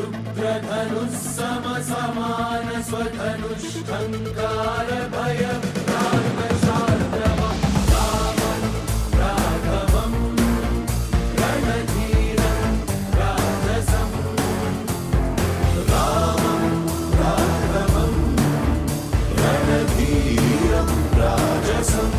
रुद्रधनुः समसमान स्वधनुष्टङ्कार भयं रागशार्दवं रामं राघवं रणधीरं राजसं रामं राघवं रणधीरं राजसं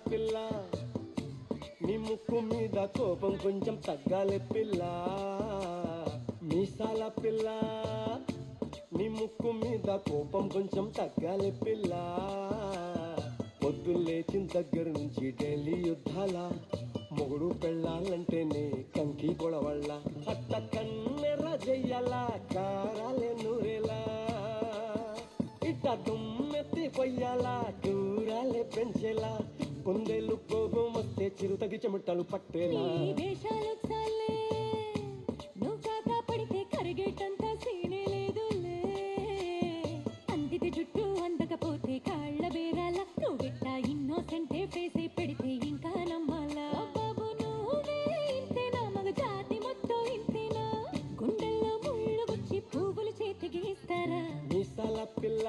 పిల్ల నీ ముక్కు మీద కోపం కొంచెం తగ్గాలి పిల్ల మీసాల పిల్ల నీ ముక్కు మీద కోపం కొంచెం తగ్గాలి పిల్ల పొద్దు లేచిన దగ్గర నుంచి డైలీ యుద్ధాల మొగుడు పెళ్ళాలంటేనే కంకి గొడవళ్ళ అట్ట కన్నెర చెయ్యాల కారాలే నూరేలా ఇట్ట దుమ్మెత్తి పొయ్యాలా కూరాలే పెంచేలా కొందేళ్ళు కోపం వస్తే చిరుతగి చెమటలు పట్టేలా వేషాలు చాలే నువ్వు కాకా పడితే కరిగేటంత సీనే లేదులే అందిది జుట్టు అందకపోతే కాళ్ళ బేరాల నువ్వెట్ట ఇన్నోసెంటే ఫేసే పెడితే ఇంకా నమ్మాలా బాబు నువ్వే ఇంతేనా మగ జాతి మొత్తం ఇంతేనా గుండెల్లో ముళ్ళు గుచ్చి పువ్వులు చేతికి ఇస్తారా మీసాల పిల్ల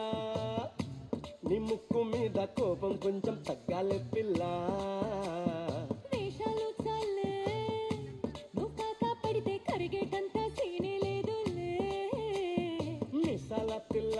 నీ ముక్కు మీద కోపం కొంచెం తగ్గాలి పిల్ల వేషాలు చాలే నువ్వు కాకా పడితే కరిగేటంత సీనే లేదులే మీసాల పిల్ల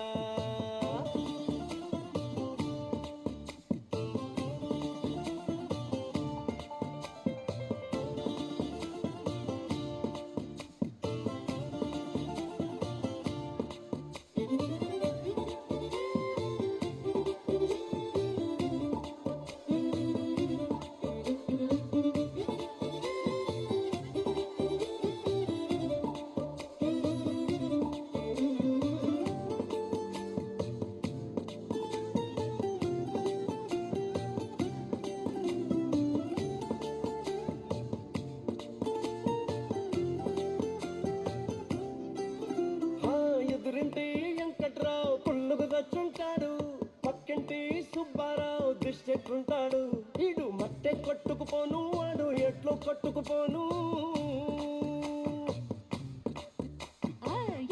ఎదురింటి వెంకట్రావు పుల్లుగు దచ్చుంటాడు పక్కింటి సుబ్బారావు దిష్టెట్లుంటాడు ఈడు మట్టె కొట్టుకుపోను వాడు ఎట్లు కొట్టుకుపోను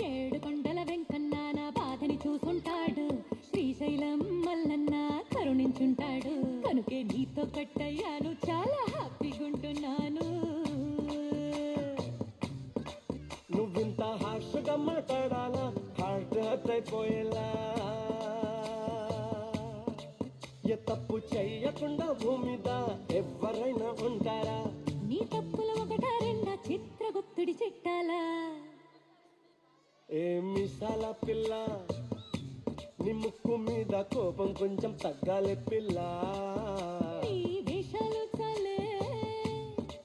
ఏడు కొండల వెంకన్న నా బాధని చూసుంటాడు శ్రీశైలం మల్లన్న కరుణించుంటాడు కనుకే నీతో కట్టయ్యాను చాలా హ్యాపీగుంటున్నాను నువ్వింత హార్ష్గా మాట్లాడాలా హార్ట్ హర్ట్ అయిపోయేలా ఏ తప్పు చెయ్యకుండా భూమి మీద ఎవరైనా ఉంటారా నీ తప్పులు ఒకటా రెండా చిత్రగుప్తుడి చిట్టాలా ఏ మిసాల పిల్ల నీ ముక్కు మీద కోపం కొంచెం తగ్గాలి పిల్ల నీ వేషాలు చాలే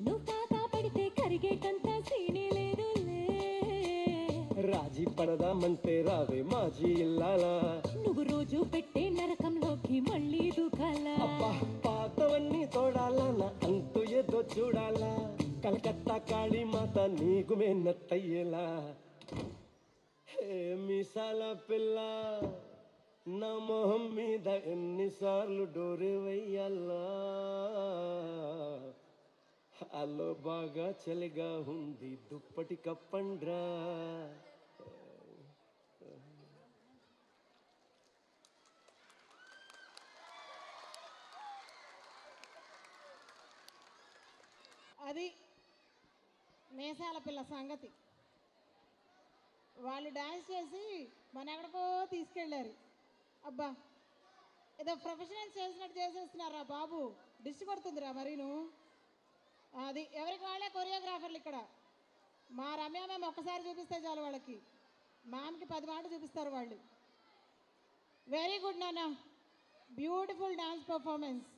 నువ్వు కాకా పడితే కరిగేటంత సీనే పడదామంటే రావే మాజీ ఇల్లాలా. నువ్వు రోజు పెట్టే నరకంలోకి మళ్ళీ దూకాలా. అబ్బా పాతవన్నీ తోడాలా నా అంతు ఏదో చూడాలా. కలకత్తా కాళీమాత నీకు మేనత్తయ్యేలా. హే మీసాల పిల్ల నా మొహం మీద ఎన్నిసార్లు డోరే వెయ్యాలా. అల్లో బాగా చలిగా ఉంది దుప్పటి కప్పండ్రా. అది మేసాల పిల్ల సంగతి. వాళ్ళు డ్యాన్స్ చేసి మన ఎక్కడికో తీసుకెళ్ళారు. అబ్బా ఏదో ప్రొఫెషనల్స్ చేసినట్టు చేసేస్తున్నారా బాబు, డిష్ కొడుతుందిరా మరీను. అది ఎవరికి వాళ్ళే కొరియోగ్రాఫర్లు ఇక్కడ. మా రమ్య మేము ఒక్కసారి చూపిస్తే చాలు వాళ్ళకి, మ్యామ్కి 10 మాటలు చూపిస్తారు వాళ్ళు. వెరీ గుడ్ నాన్న, బ్యూటిఫుల్ డాన్స్ పర్ఫార్మెన్స్.